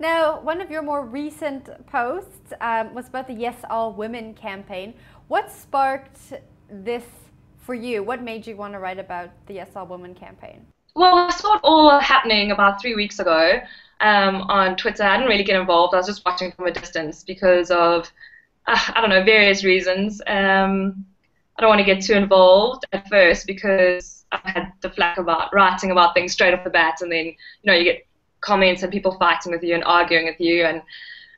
Now, one of your more recent posts was about the Yes All Women campaign. What sparked this for you? What made you want to write about the Yes All Women campaign? Well, I saw it all happening about 3 weeks ago on Twitter. I didn't really get involved. I was just watching from a distance because of, I don't know, various reasons. I don't want to get too involved at first because I had the flack about writing about things straight off the bat, and then you get comments and people fighting with you and arguing with you, and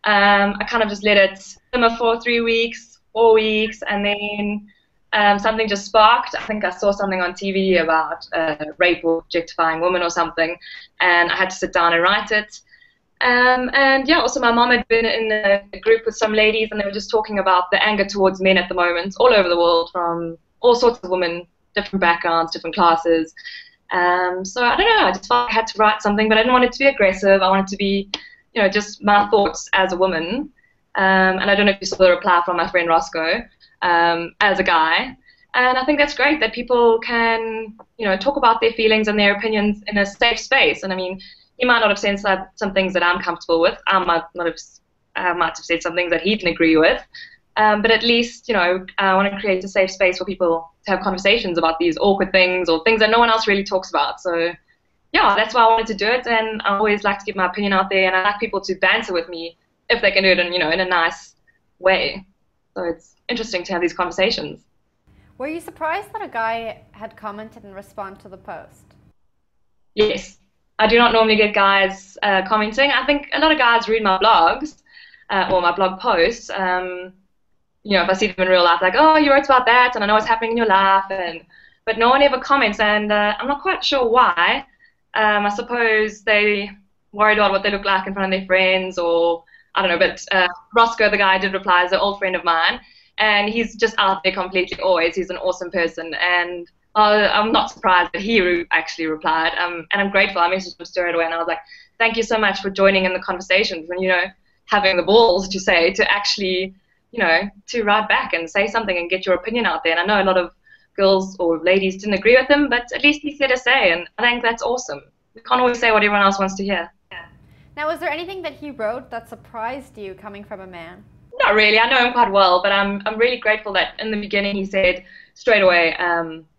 I kind of just let it simmer for 3 weeks, 4 weeks, and then something just sparked. I think I saw something on TV about rape or objectifying women or something, and I had to sit down and write it. And yeah, also my mom had been in a group with some ladies, and they were just talking about the anger towards men at the moment all over the world, from all sorts of women, different backgrounds, different classes. So I don't know, I just felt I had to write something, but I didn't want it to be aggressive. I wanted it to be, just my thoughts as a woman. And I don't know if you saw the reply from my friend Roscoe, as a guy. And I think that's great that people can, talk about their feelings and their opinions in a safe space. And I mean, he might not have said some things that I'm comfortable with. I might have said some things that he didn't agree with. But at least, I want to create a safe space for people to have conversations about these awkward things or things that no one else really talks about. So, yeah, that's why I wanted to do it. And I always like to get my opinion out there, and I like people to banter with me if they can do it in, in a nice way. So it's interesting to have these conversations. Were you surprised that a guy had commented and responded to the post? Yes. I do not normally get guys commenting. I think a lot of guys read my blogs or my blog posts. If I see them in real life, like, oh, you wrote about that, and I know what's happening in your life, but no one ever comments, and I'm not quite sure why. I suppose they worried about what they look like in front of their friends, or I don't know. But Roscoe, the guy, did reply, is an old friend of mine, and he's just out there completely always. He's an awesome person, and I'm not surprised that he actually replied, and I'm grateful. I messaged him straight away, and I was like, thank you so much for joining in the conversations and, having the balls to actually, to write back and say something and get your opinion out there. And I know a lot of girls or ladies didn't agree with him, but at least he said a say, and I think that's awesome. We can't always say what everyone else wants to hear. Now, was there anything that he wrote that surprised you coming from a man? Not really. I know him quite well, but I'm really grateful that in the beginning he said straight away,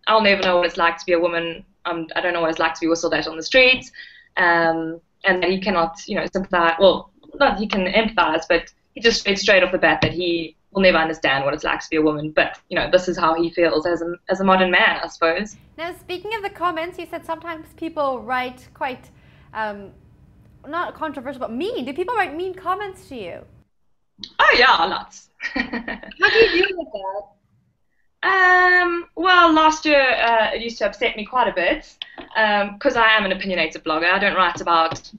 I'll never know what it's like to be a woman. I don't know what it's like to be whistled at on the streets, and that he cannot, sympathize. Well, not he can empathize, but he just said straight off the bat that he will never understand what it's like to be a woman. But this is how he feels as a modern man, I suppose. Now, speaking of the comments, you said sometimes people write quite not controversial, but mean. Do people write mean comments to you? Oh yeah, lots. How do you deal with that? Well, last year it used to upset me quite a bit because I am an opinionated blogger. I don't write about,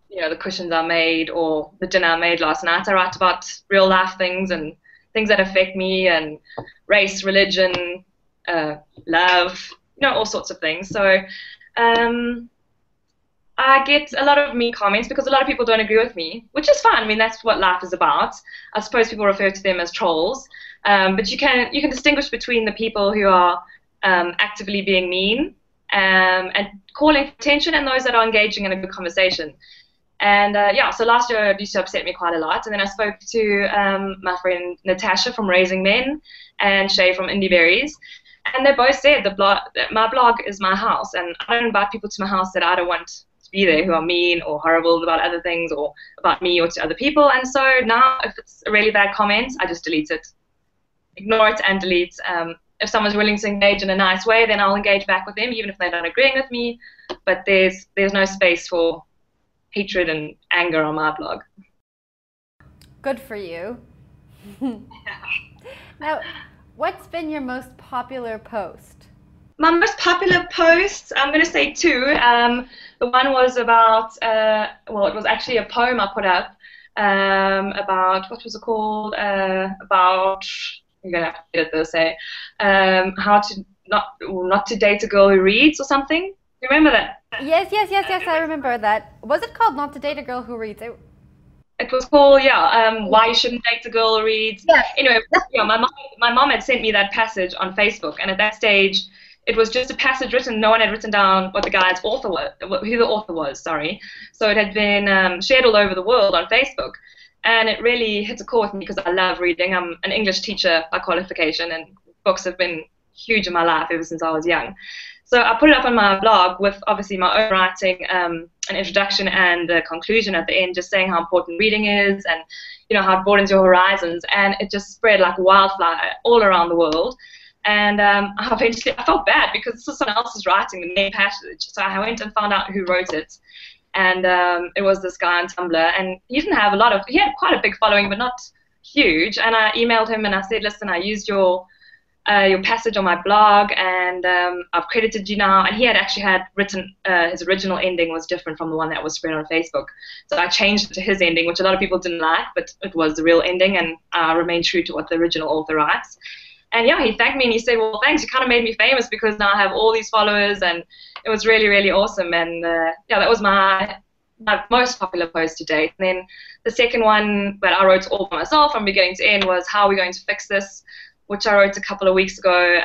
the cushions I made or the dinner I made last night. I write about real life things and things that affect me, and race, religion, love, all sorts of things. So I get a lot of mean comments because a lot of people don't agree with me, which is fine. I mean, that's what life is about. I suppose people refer to them as trolls. But you can distinguish between the people who are actively being mean and calling for attention, and those that are engaging in a good conversation. And so last year it used to upset me quite a lot. And then I spoke to my friend Natasha from Raising Men and Shay from Indie Berries, and they both said that my blog is my house, and I don't invite people to my house that I don't want to be there, who are mean or horrible about other things or about me or to other people. And so now if it's a really bad comment, I just delete it. Ignore it and delete. If someone's willing to engage in a nice way, then I'll engage back with them, even if they're not agreeing with me. But there's no space for hatred and anger on my blog. Good for you. Now, what's been your most popular post? My most popular posts, I'm going to say two. The one was about, it was actually a poem I put up about, what was it called? About, you're going to have to get it this, how to not to date a girl who reads or something. You remember that? Yes, I remember that. Was it called Not to Date a Girl Who Reads? It was called, Why You Shouldn't Date a Girl Who Reads. Yes. Anyway, my mom had sent me that passage on Facebook, and at that stage, it was just a passage written. No one had written down what the guy's author was, who the author was. Sorry. So it had been shared all over the world on Facebook, and it really hit a chord with me because I love reading. I'm an English teacher by qualification, and books have been huge in my life ever since I was young. So I put it up on my blog with obviously my own writing, an introduction and a conclusion at the end, just saying how important reading is and how it broadens your horizons. And it just spread like wildfire all around the world. And I felt bad because this was someone else's writing, the main passage. So I went and found out who wrote it. And it was this guy on Tumblr. And he had quite a big following, but not huge. And I emailed him and I said, listen, I used your passage on my blog, and I've credited you now. And he had actually had written, his original ending was different from the one that was spread on Facebook. So I changed it to his ending, which a lot of people didn't like, but it was the real ending, and I remained true to what the original author writes. And yeah, he thanked me and he said, well, thanks, you kind of made me famous because now I have all these followers, and it was really, really awesome. And yeah, that was my most popular post to date. And then the second one that I wrote all by myself from beginning to end was how are we going to fix this, which I wrote a couple of weeks ago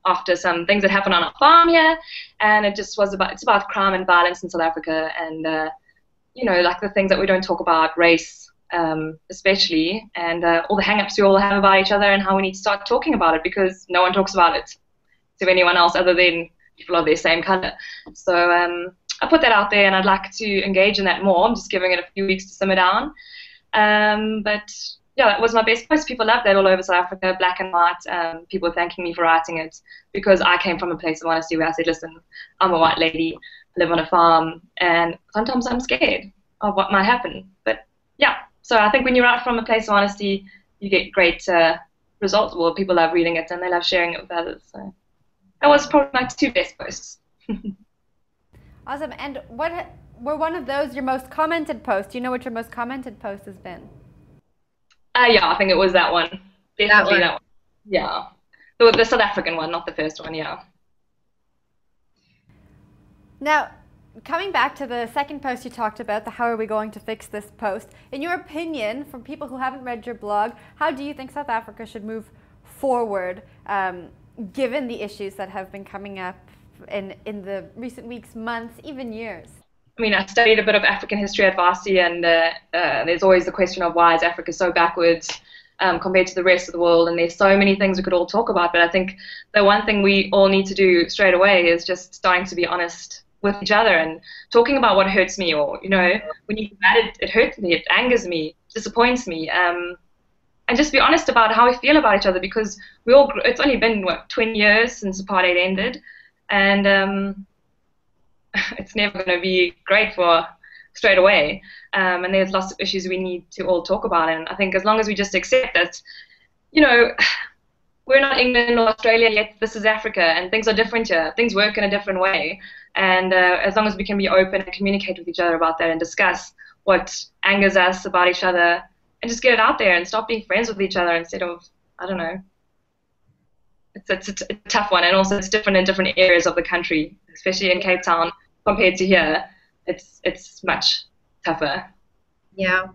after some things that happened on our farm here. And it's about crime and violence in South Africa, and like the things that we don't talk about, race especially, and all the hang-ups we all have about each other, and how we need to start talking about it because no one talks about it to anyone else other than people of their same color. So I put that out there, and I'd like to engage in that more. I'm just giving it a few weeks to simmer down. But yeah, that was my best post. People loved that all over South Africa, black and white. People thanking me for writing it because I came from a place of honesty where I said, listen, I'm a white lady, I live on a farm, and sometimes I'm scared of what might happen. But yeah, so I think when you write from a place of honesty, you get great results. Well, people love reading it and they love sharing it with others. So that was probably my two best posts. Awesome. And what were one of those your most commented posts? Do you know what your most commented post has been? Yeah, I think it was that one. Definitely that one. Yeah. The South African one, not the first one, yeah. Now, coming back to the second post you talked about, the how are we going to fix this post, in your opinion, from people who haven't read your blog, how do you think South Africa should move forward given the issues that have been coming up in the recent weeks, months, even years? I mean, I studied a bit of African history at varsity, and there's always the question of why is Africa so backwards compared to the rest of the world, and there's so many things we could all talk about, but I think the one thing we all need to do straight away is just starting to be honest with each other and talking about what hurts me, or when you get mad, it hurts me, it angers me, disappoints me, and just be honest about how we feel about each other, because it's only been 20 years since apartheid ended, and it's never going to be great for straight away, and there's lots of issues we need to all talk about, and I think as long as we just accept that we're not England or Australia yet, this is Africa, and things are different here. Things work in a different way. And as long as we can be open and communicate with each other about that and discuss what angers us about each other and just get it out there and stop being friends with each other instead of, I don't know. It's a tough one, and also it's different in different areas of the country, especially in Cape Town compared to here. It's much tougher. Yeah.